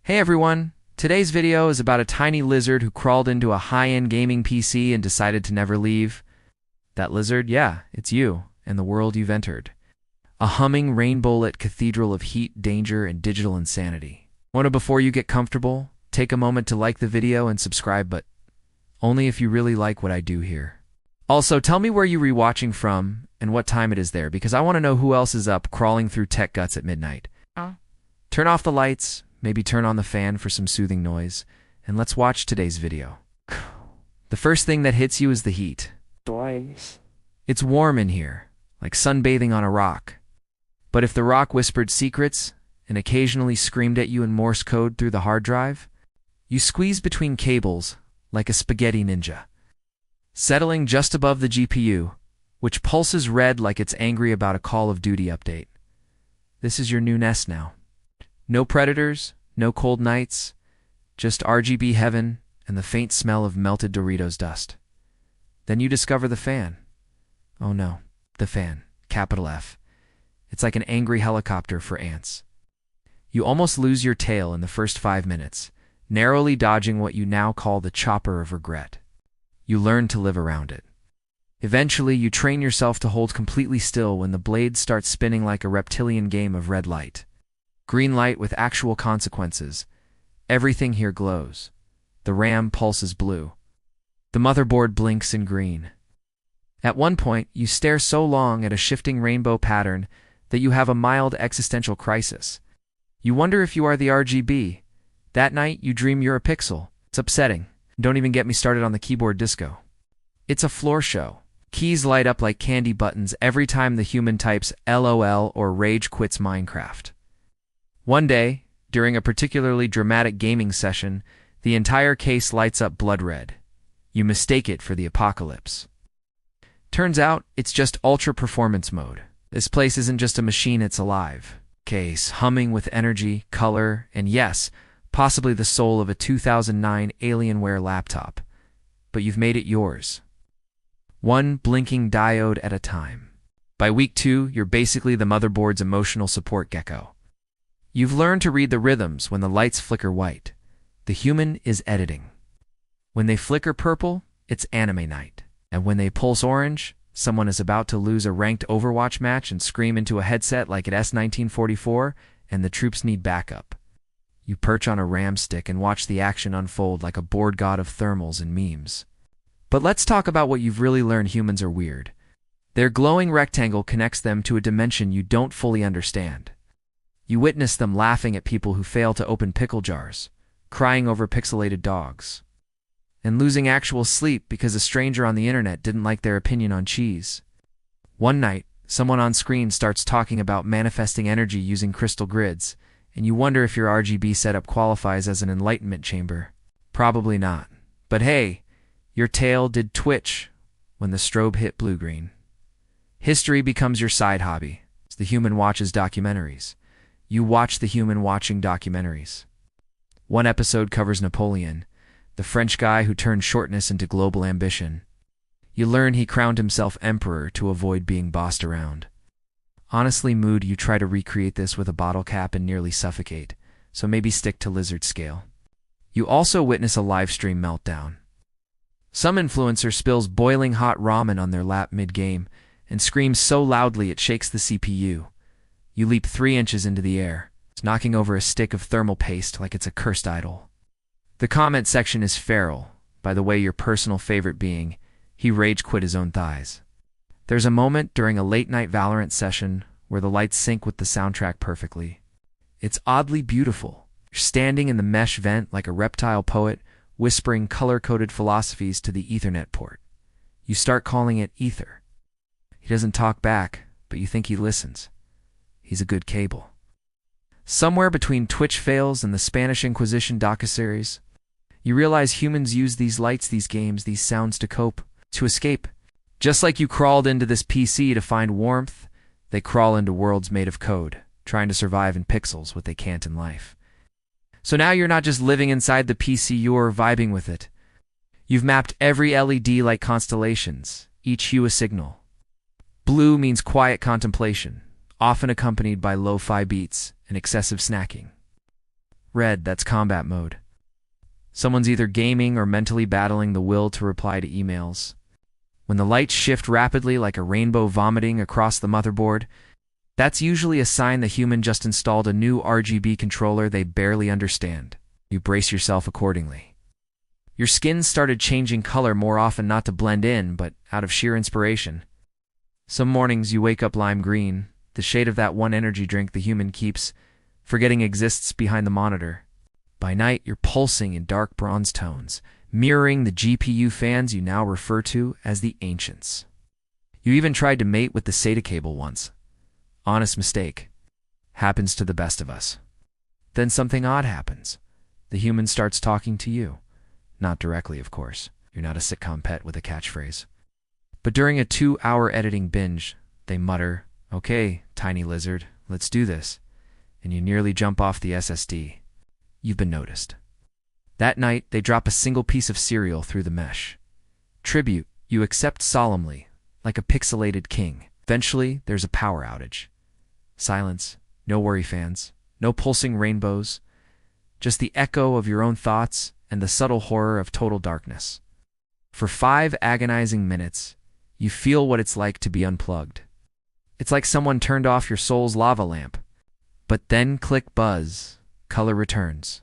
Hey everyone! Today's video is about a tiny lizard who crawled into a high-end gaming PC and decided to never leave. That lizard, yeah, it's you, and the world you've entered. A humming, rainbow-lit cathedral of heat, danger, and digital insanity. Before you get comfortable, take a moment to like the video and subscribe, but only if you really like what I do here. Also, tell me where you're rewatching from and what time it is there, because I want to know who else is up crawling through tech guts at midnight. Turn off the lights, maybe turn on the fan for some soothing noise, and let's watch today's video. The first thing that hits you is the heat. It's warm in here, like sunbathing on a rock. But if the rock whispered secrets and occasionally screamed at you in Morse code through the hard drive, you squeeze between cables like a spaghetti ninja, settling just above the GPU, which pulses red like it's angry about a Call of Duty update. This is your new nest now. No predators, no cold nights, just RGB heaven and the faint smell of melted Doritos dust. Then you discover the fan. Oh no, the fan, capital F. It's like an angry helicopter for ants. You almost lose your tail in the first 5 minutes, narrowly dodging what you now call the chopper of regret. You learn to live around it. Eventually, you train yourself to hold completely still when the blades start spinning like a reptilian game of red light. Green light with actual consequences. Everything here glows. The RAM pulses blue. The motherboard blinks in green. At one point, you stare so long at a shifting rainbow pattern that you have a mild existential crisis. You wonder if you are the RGB. That night, you dream you're a pixel. It's upsetting. Don't even get me started on the keyboard disco. It's a floor show. Keys light up like candy buttons every time the human types LOL or rage quits Minecraft. One day, during a particularly dramatic gaming session, the entire case lights up blood red. You mistake it for the apocalypse. Turns out, it's just ultra performance mode. This place isn't just a machine, it's alive. Case humming with energy, color, and yes, possibly the soul of a 2009 Alienware laptop. But you've made it yours. One blinking diode at a time. By week 2, you're basically the motherboard's emotional support gecko. You've learned to read the rhythms when the lights flicker white. The human is editing. When they flicker purple, it's anime night. And when they pulse orange, someone is about to lose a ranked Overwatch match and scream into a headset like at S1944, and the troops need backup. You perch on a RAM stick and watch the action unfold like a bored god of thermals and memes. But let's talk about what you've really learned: humans are weird. Their glowing rectangle connects them to a dimension you don't fully understand. You witness them laughing at people who fail to open pickle jars, crying over pixelated dogs, and losing actual sleep because a stranger on the internet didn't like their opinion on cheese. One night, someone on screen starts talking about manifesting energy using crystal grids, and you wonder if your RGB setup qualifies as an enlightenment chamber. Probably not. But hey, your tail did twitch when the strobe hit blue-green. History becomes your side hobby. The human watches documentaries. You watch the human watching documentaries. One episode covers Napoleon, the French guy who turned shortness into global ambition. You learn he crowned himself emperor to avoid being bossed around. Honestly, mood, you try to recreate this with a bottle cap and nearly suffocate, so maybe stick to lizard scale. You also witness a live stream meltdown. Some influencer spills boiling hot ramen on their lap mid-game and screams so loudly it shakes the CPU. You leap 3 inches into the air, knocking over a stick of thermal paste like it's a cursed idol. The comment section is feral, by the way, your personal favorite being, he rage quit his own thighs. There's a moment during a late-night Valorant session where the lights sync with the soundtrack perfectly. It's oddly beautiful. You're standing in the mesh vent like a reptile poet, whispering color-coded philosophies to the Ethernet port. You start calling it Ether. He doesn't talk back, but you think he listens. He's a good cable. Somewhere between Twitch fails and the Spanish Inquisition docuseries, you realize humans use these lights, these games, these sounds to cope, to escape. Just like you crawled into this PC to find warmth, they crawl into worlds made of code, trying to survive in pixels what they can't in life. So now you're not just living inside the PC, you're vibing with it. You've mapped every LED like constellations, each hue a signal. Blue means quiet contemplation, often accompanied by lo-fi beats and excessive snacking. Red, that's combat mode. Someone's either gaming or mentally battling the will to reply to emails. When the lights shift rapidly like a rainbow vomiting across the motherboard, that's usually a sign the human just installed a new RGB controller they barely understand. You brace yourself accordingly. Your skin started changing color more often not to blend in, but out of sheer inspiration. Some mornings you wake up lime green, the shade of that one energy drink the human keeps, forgetting exists behind the monitor. By night, you're pulsing in dark bronze tones, mirroring the GPU fans you now refer to as the Ancients. You even tried to mate with the SATA cable once. Honest mistake. Happens to the best of us. Then something odd happens. The human starts talking to you. Not directly, of course. You're not a sitcom pet with a catchphrase. But during a 2-hour editing binge, they mutter, "Okay, tiny lizard, let's do this." And you nearly jump off the SSD. You've been noticed. That night, they drop a single piece of cereal through the mesh. Tribute you accept solemnly, like a pixelated king. Eventually, there's a power outage. Silence, no worry fans, no pulsing rainbows, just the echo of your own thoughts and the subtle horror of total darkness. For 5 agonizing minutes, you feel what it's like to be unplugged. It's like someone turned off your soul's lava lamp. But then click buzz, color returns.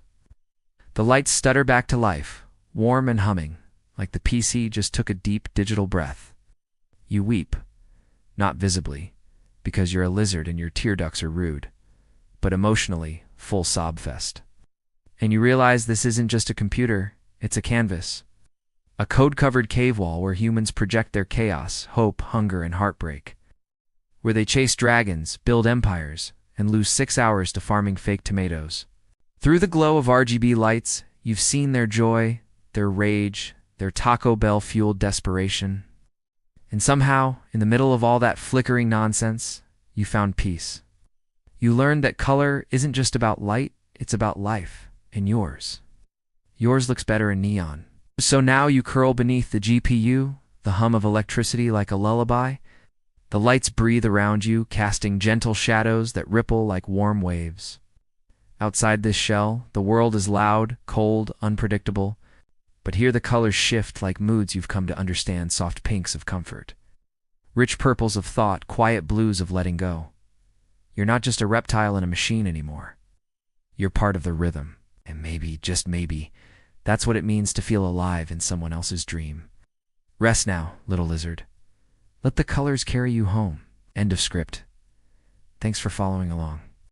The lights stutter back to life, warm and humming, like the PC just took a deep digital breath. You weep, not visibly, because you're a lizard and your tear ducts are rude, but emotionally, full sob fest. And you realize this isn't just a computer, it's a canvas. A code-covered cave wall where humans project their chaos, hope, hunger, and heartbreak. Where they chase dragons, build empires, and lose 6 hours to farming fake tomatoes. Through the glow of RGB lights, you've seen their joy, their rage, their Taco Bell-fueled desperation. And somehow, in the middle of all that flickering nonsense, you found peace. You learned that color isn't just about light, it's about life, and yours. Yours looks better in neon. So now you curl beneath the GPU, the hum of electricity like a lullaby. The lights breathe around you, casting gentle shadows that ripple like warm waves. Outside this shell, the world is loud, cold, unpredictable, but here the colors shift like moods you've come to understand, soft pinks of comfort. Rich purples of thought, quiet blues of letting go. You're not just a reptile in a machine anymore. You're part of the rhythm, and maybe, just maybe, that's what it means to feel alive in someone else's dream. Rest now, little lizard. Let the colors carry you home. End of script. Thanks for following along.